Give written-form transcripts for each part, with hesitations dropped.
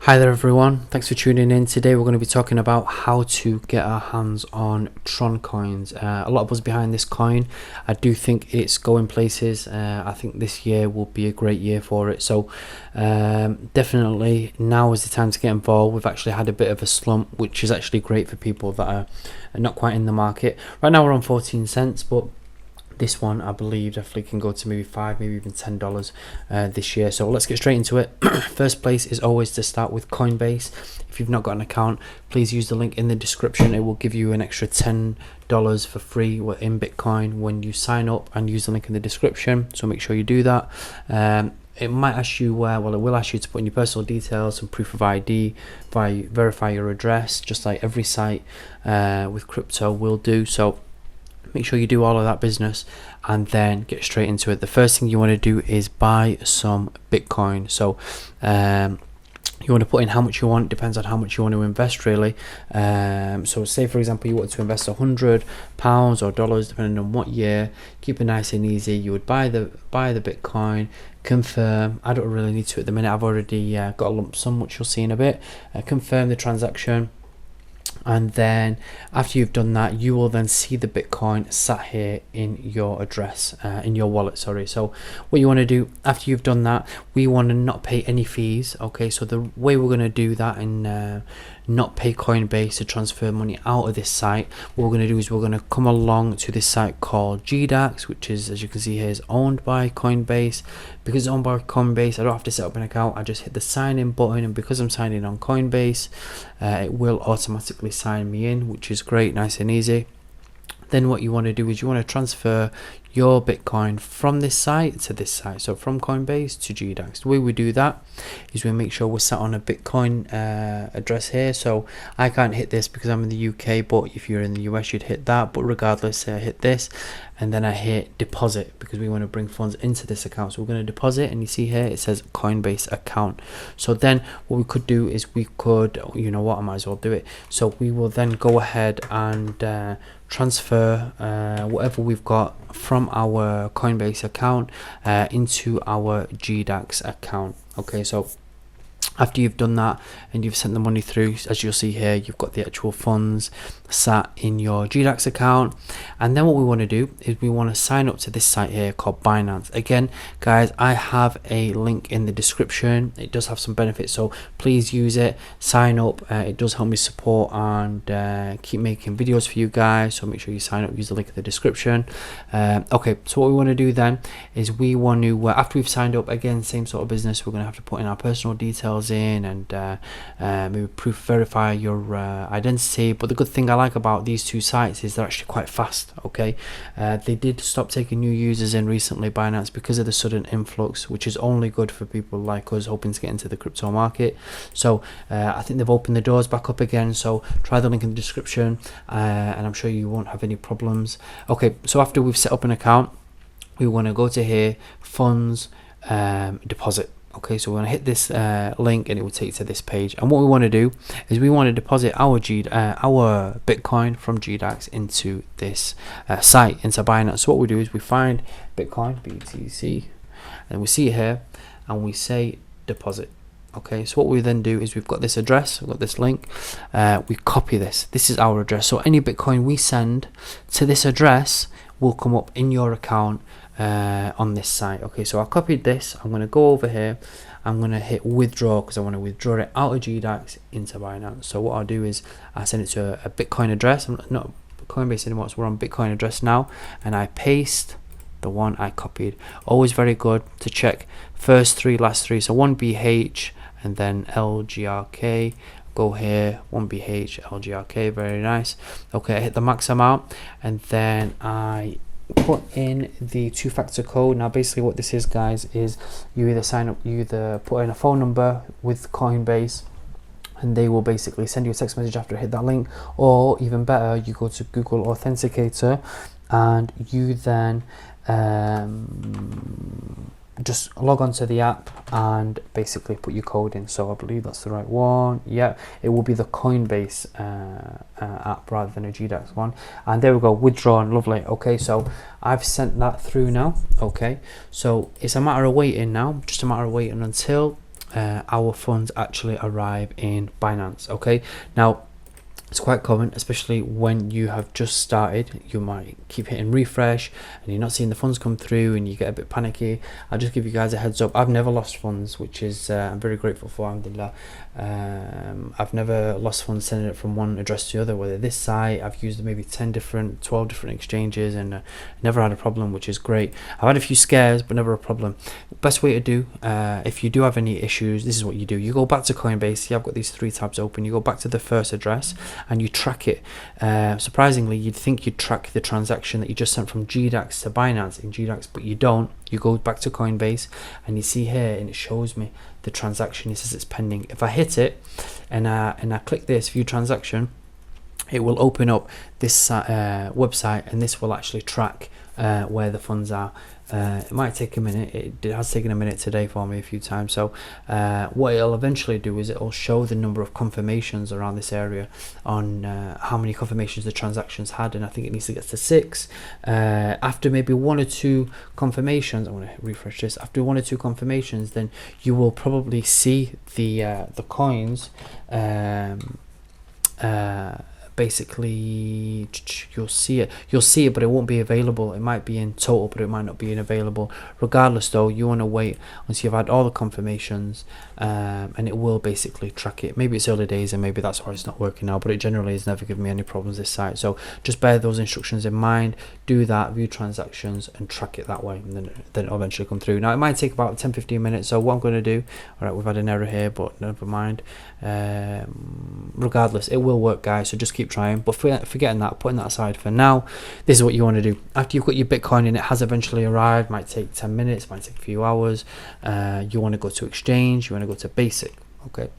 Hi there everyone, thanks for tuning in. Today we're going to be talking about how to get our hands on Tron coins. A lot of buzz behind this coin. I do think it's going places. I think this year will be a great year for it. So definitely now is the time to get involved. We've actually had a bit of a slump, which is actually great for people that are not quite in the market. Right now we're on 14 cents, but this one I believe definitely can go to maybe $5, maybe even $10 this year. So let's get straight into it. First place is always to start with Coinbase. If you've not got an account, please use the link in the description. It will give you an extra $10 for free in Bitcoin when you sign up and use the link in the description. So make sure you do that. It might ask you well, it will ask you to put in your personal details and proof of ID, verify your address, just like every site with crypto will do. So make sure you do all of that business and then get straight into it. The first thing you want to do is buy some Bitcoin. So you want to put in how much you want. Depends on how much you want to invest, really. So say for example you want to invest £100 or dollars, depending on what year. Keep it nice and easy. You would buy the Bitcoin, confirm. I don't really need to at the minute. I've already got a lump sum, which you'll see in a bit. Confirm the transaction. And then after you've done that, you will then see the Bitcoin sat here in your address, in your wallet, sorry. So what you want to do after you've done that, we want to not pay any fees. Okay, so the way we're going to do that and not pay Coinbase to transfer money out of this site, what we're going to do is we're going to come along to this site called GDAX, which is, as you can see here, is owned by Coinbase. Because it's owned by Coinbase, I don't have to set up an account. I just hit the sign in button, and because I'm signing on Coinbase, it will automatically sign me in, which is great, nice and easy. Then what you want to do is you want to transfer your Bitcoin from this site to this site, so from Coinbase to GDAX. The way we do that is we make sure we're sat on a Bitcoin address here. So I can't hit this because I'm in the UK, but if you're in the US you'd hit that. But regardless, I hit this and then I hit deposit because we want to bring funds into this account. So we're going to deposit, and you see here it says Coinbase account. So then what we could do is we could, you know what, I might as well do it. So we will then go ahead and transfer whatever we've got from our Coinbase account into our GDAX account. Okay, so after you've done that and you've sent the money through, as you'll see here, you've got the actual funds sat in your GDAX account. And then what we want to do is we want to sign up to this site here called Binance. Again, guys, I have a link in the description. It does have some benefits, so please use it, sign up. It does help me support and keep making videos for you guys, so make sure you sign up, use the link in the description. Okay, so what we want to do then is we want to, after we've signed up, again, same sort of business, we're going to have to put in our personal details in and maybe verify your identity. But the good thing I like about these two sites is they're actually quite fast. Okay, they did stop taking new users in recently, Binance, because of the sudden influx, which is only good for people like us hoping to get into the crypto market. So I think they've opened the doors back up again, so try the link in the description and I'm sure you won't have any problems. Okay, so after we've set up an account, we want to go to here, funds, deposit. Okay, so we're going to hit this link and it will take you to this page. And what we want to do is we want to deposit our Bitcoin from GDAX into this site, into Binance. So what we do is we find Bitcoin, BTC, and we see it here and we say deposit. Okay, so what we then do is we've got this address, we've got this link, we copy this. This is our address. So any Bitcoin we send to this address will come up in your account on this site. Okay, so I copied this. I'm going to go over here. I'm going to hit withdraw because I want to withdraw it out of GDAX into Binance. So what I'll do is I send it to a Bitcoin address. I'm not Coinbase anymore, so we're on Bitcoin address now, and I paste the one I copied. Always very good to check first three, last three. So 1BH and then LGRK. Go here, 1BH, LGRK, very nice. Okay, I hit the max amount and then I put in the two-factor code. Now basically what this is, guys, is you either sign up, you either put in a phone number with Coinbase and they will basically send you a text message after I hit that link, or even better, you go to Google Authenticator and you then just log on to the app and basically put your code in. So I believe that's the right one. Yeah, it will be the Coinbase app rather than a GDAX one. And there we go, withdrawn, lovely. Okay, so I've sent that through now. Okay, so it's a matter of waiting now, just a matter of waiting until our funds actually arrive in Binance. Okay, now it's quite common, especially when you have just started. You might keep hitting refresh and you're not seeing the funds come through and you get a bit panicky. I'll just give you guys a heads up. I've never lost funds, which is I'm very grateful for, alhamdulillah. I've never lost funds sending it from one address to the other, whether this site, I've used maybe 12 different exchanges, and never had a problem, which is great. I've had a few scares, but never a problem. Best way to do, if you do have any issues, this is what you do. You go back to Coinbase. See, I've got these 3 tabs open. You go back to the first address and you track it. Surprisingly, you'd think you'd track the transaction that you just sent from GDAX to Binance in GDAX, but you don't. You go back to Coinbase and you see here, and it shows me the transaction. It says it's pending. If I hit it and I click this view transaction, it will open up this website, and this will actually track where the funds are. It might take a minute. It has taken a minute today for me a few times. So what it'll eventually do is it'll show the number of confirmations around this area on how many confirmations the transactions had, and I think it needs to get to 6. After maybe 1 or 2 confirmations, I want to refresh this. After 1 or 2 confirmations, then you will probably see the coins. Basically, you'll see it, but it won't be available. It might be in total, but it might not be available. Regardless though, you want to wait until you've had all the confirmations, and it will basically track it. Maybe it's early days and maybe that's why it's not working now, but it generally has never given me any problems, this site. So just bear those instructions in mind. Do that, view transactions and track it that way, and then it'll eventually come through. Now it might take about 10-15 minutes. So what I'm going to do, all right, we've had an error here, but never mind. Regardless, it will work, guys, so just keep trying. But forgetting that, putting that aside for now, this is what you want to do. After you've got your Bitcoin and it has eventually arrived, might take 10 minutes, might take a few hours, you want to go to exchange, you want to go to basic. Okay,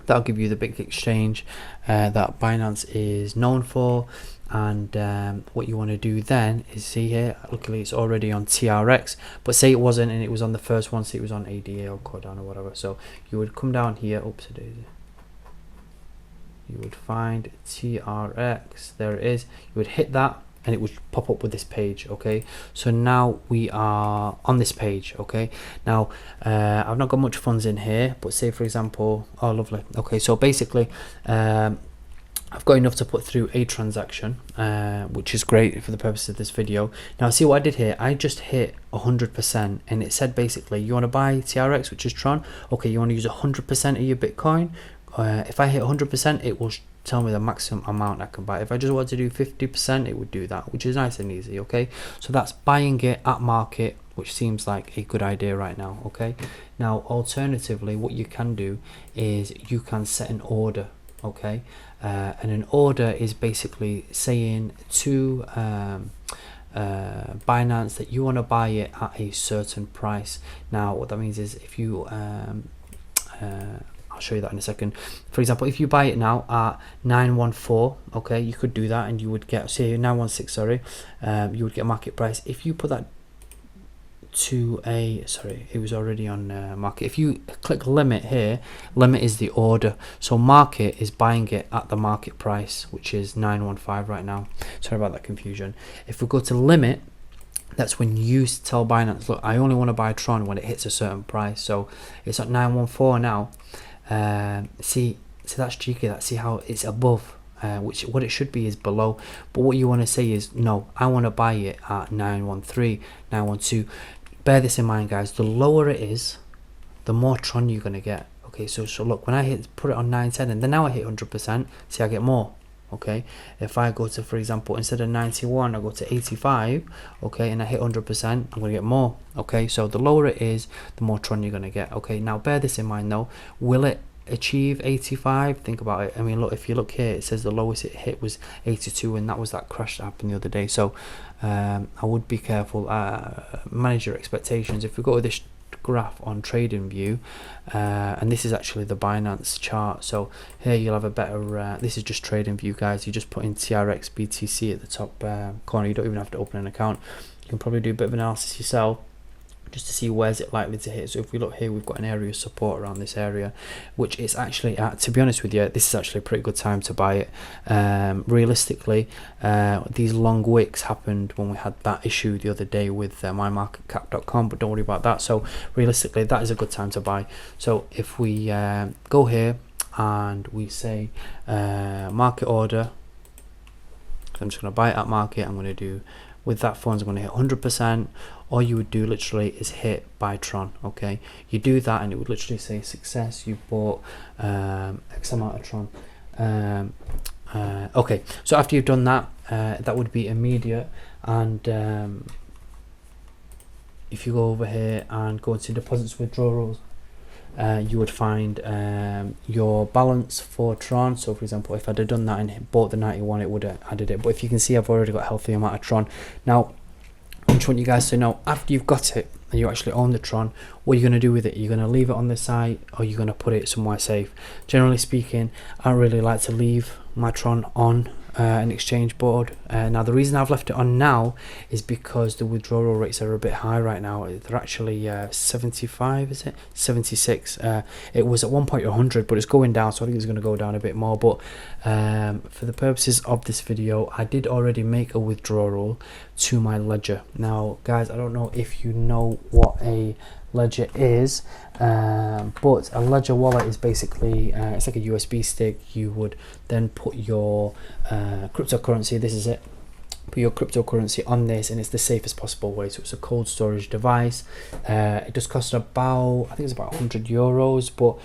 that'll give you the big exchange that Binance is known for. And what you want to do then is, see here, luckily it's already on TRX, but say it wasn't and it was on the first one, say it was on ADA or Cardano or whatever. So you would come down here, you would find TRX, there it is. You would hit that and it would pop up with this page. Okay, so now we are on this page. Okay, now I've not got much funds in here, but say for example, oh lovely, okay, so basically I've got enough to put through a transaction, which is great for the purpose of this video. Now see what I did here, I just hit 100%, and it said basically you want to buy TRX, which is Tron. Okay, you want to use 100% of your Bitcoin. If I hit 100%, it will tell me the maximum amount I can buy. If I just want to do 50%, it would do that, which is nice and easy. Okay, so that's buying it at market, which seems like a good idea right now. Okay, now alternatively, what you can do is you can set an order. Okay, and an order is basically saying to Binance that you want to buy it at a certain price. Now what that means is, if you I'll show you that in a second. For example, if you buy it now at 914, okay, you could do that and you would get, say 916, sorry, you would get market price. If you put that to a, sorry, it was already on market. If you click limit here, limit is the order, so market is buying it at the market price, which is 915 right now. Sorry about that confusion. If we go to limit, that's when you tell Binance, look, I only want to buy Tron when it hits a certain price. So it's at 914 now. See, so that's cheeky. That, see how it's above, which what it should be is below. But what you want to say is, no, I want to buy it at 913, 912. Bear this in mind, guys. The lower it is, the more Tron you're gonna get. Okay, so look, when I put it on 910, and then now I hit 100%. See, I get more. Okay, if I go to, for example, instead of 91, I go to 85. Okay, and I hit 100%, I'm gonna get more. Okay, so the lower it is, the more Tron you're gonna get. Okay, now bear this in mind though. Will it achieve 85? Think about it. I mean, look, if you look here, it says the lowest it hit was 82, and that was that crash that happened the other day. So I would be careful, manage your expectations. If we go to this graph on trading view, and this is actually the Binance chart, so here you'll have a better this is just trading view, guys. You just put in TRX BTC at the top corner. You don't even have to open an account. You can probably do a bit of analysis yourself. just to see where's it likely to hit. So if we look here, we've got an area of support around this area, which is actually at, to be honest with you, this is actually a pretty good time to buy it. Realistically, these long wicks happened when we had that issue the other day with mymarketcap.com, but don't worry about that. So realistically, that is a good time to buy. So if we go here and we say market order, I'm just going to buy it at market. I'm going to do with that funds, I'm going to hit 100%. All you would do literally is hit buy Tron. Okay, you do that and it would literally say success, you bought X amount of Tron. Okay, so after you've done that, that would be immediate. And if you go over here and go into deposits withdrawals, you would find your balance for Tron. So for example, if I'd have done that and bought the 91, it would have added it. But if you can see, I've already got a healthy amount of Tron. Now I just want you guys to know, after you've got it and you actually own the Tron, what are you going to do with it? You're going to leave it on the site, or you're going to put it somewhere safe? Generally speaking, I really like to leave my Tron on an exchange board. Now the reason I've left it on now is because the withdrawal rates are a bit high right now. They're actually 75, is it 76? It was at one point 100, but it's going down, so I think it's going to go down a bit more. But for the purposes of this video, I did already make a withdrawal to my ledger. Now guys, I don't know if you know what a ledger is, but a ledger wallet is basically it's like a USB stick. You would then put your cryptocurrency, this is it, put your cryptocurrency on this, and it's the safest possible way. So it's a cold storage device. It does cost about, I think it's about 100 euros, but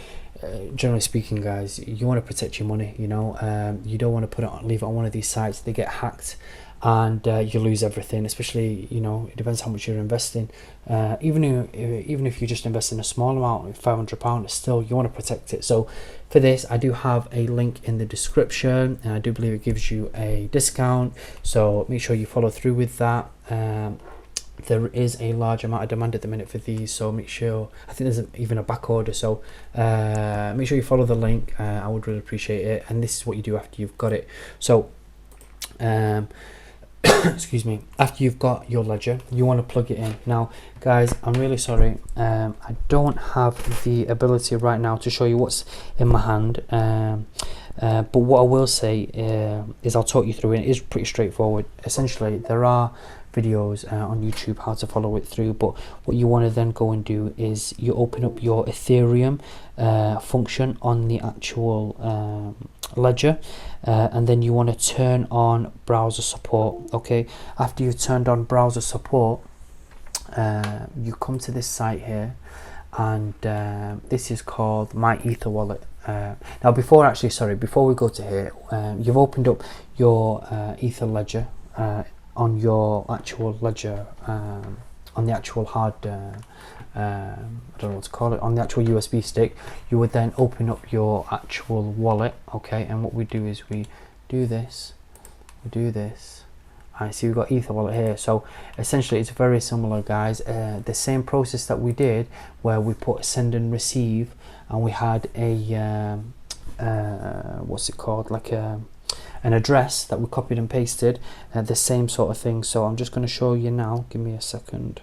generally speaking, guys, you want to protect your money. You know, you don't want to put it on, leave it on one of these sites. They get hacked and you lose everything. Especially, you know, it depends how much you're investing. Even if you just invest in a small amount, £500, still you want to protect it. So for this, I do have a link in the description, and I do believe it gives you a discount, so make sure you follow through with that. There is a large amount of demand at the minute for these, so make sure, I think there's even a back order, so make sure you follow the link. I would really appreciate it. And this is what you do after you've got it. So excuse me, after you've got your ledger, you want to plug it in. Now guys, I'm really sorry, I don't have the ability right now to show you what's in my hand, but what I will say is I'll talk you through it. It is pretty straightforward. Essentially, there are videos on YouTube how to follow it through, but what you want to then go and do is you open up your Ethereum function on the actual ledger, and then you want to turn on browser support. Okay, after you've turned on browser support, you come to this site here, and this is called My Ether Wallet. Now before we go to here, you've opened up your Ether ledger on your actual ledger, on the actual hard I don't know what to call it, on the actual USB stick. You would then open up your actual wallet. Okay, and what we do is we do this, I see we've got Ether wallet here. So essentially it's very similar, guys. The same process that we did, where we put send and receive, and we had a what's it called, like an address that we copied and pasted, the same sort of thing. So I'm just going to show you now, give me a second.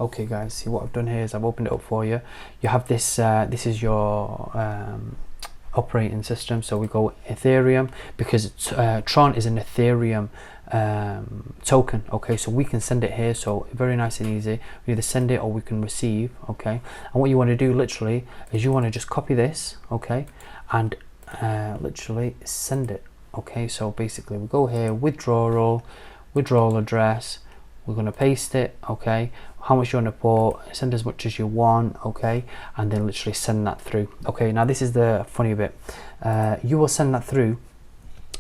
Okay guys, see what I've done here is I've opened it up for you. You have this, this is your operating system. So we go Ethereum, because Tron is an Ethereum token. Okay, so we can send it here, so very nice and easy. We either send it or we can receive. Okay, and what you want to do literally is you want to just copy this, okay, and literally send it. Okay, so basically we go here, withdrawal address, we're going to paste it. Okay, how much you want to put, send as much as you want. Okay, and then literally send that through. Okay, now this is the funny bit. You will send that through,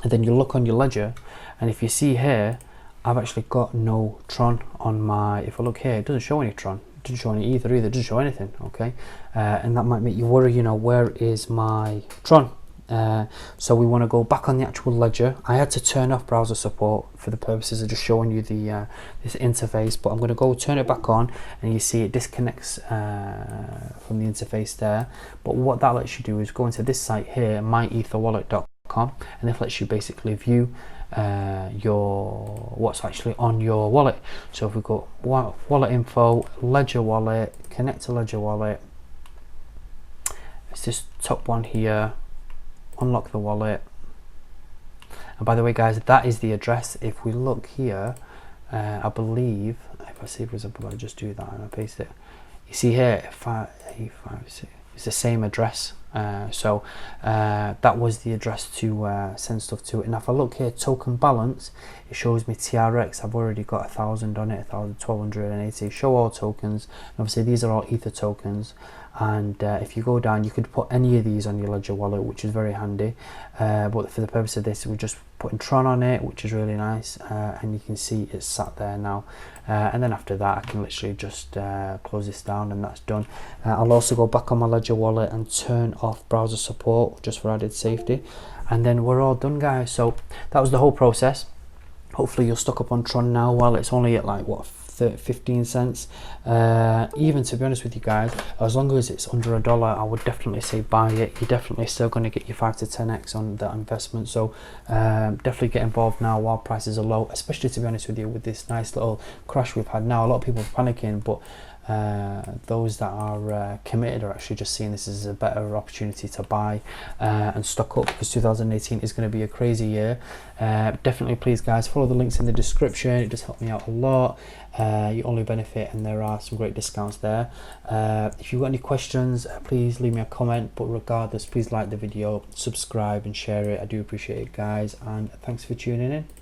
and then you look on your ledger, and if you see here, I've actually got no Tron on my, if I look here, it doesn't show any Tron, it doesn't show any Ether either, it doesn't show anything. Okay, and that might make you worry, you know, where is my Tron? So we want to go back on the actual ledger. I had to turn off browser support for the purposes of just showing you the this interface, but I'm going to go turn it back on, and you see it disconnects from the interface there. But what that lets you do is go into this site here, myetherwallet.com, and it lets you basically view what's actually on your wallet. So if we go wallet info, Ledger wallet, connect to Ledger wallet, it's this top one here, unlock the wallet. And by the way guys, that is the address. If we look here, I believe, if I see, for example, I just do that and I paste it, you see here 5856, it's the same address. So that was the address to send stuff to. And if I look here, token balance, it shows me TRX. I've already got 1,000 on it, 1,280. Show all tokens. And obviously these are all Ether tokens. And if you go down, you could put any of these on your Ledger wallet, which is very handy. But for the purpose of this, we're just putting Tron on it, which is really nice. And you can see it's sat there now. And then after that, I can literally just close this down and that's done. I'll also go back on my Ledger wallet and turn off browser support just for added safety. And then we're all done, guys. So that was the whole process. Hopefully you'll stock up on Tron now while it's only at like, what, 15 cents. Even to be honest with you guys, as long as it's under $1, I would definitely say buy it. You're definitely still going to get your 5 to 10x on that investment. So definitely get involved now while prices are low, especially to be honest with you, with this nice little crash we've had now. A lot of people are panicking, but those that are committed are actually just seeing this as a better opportunity to buy and stock up, because 2018 is going to be a crazy year. Definitely, please guys, follow the links in the description. It does help me out a lot. You only benefit, and there are some great discounts there. If you've got any questions, please leave me a comment, but regardless, please like the video, subscribe and share it. I do appreciate it, guys, and thanks for tuning in.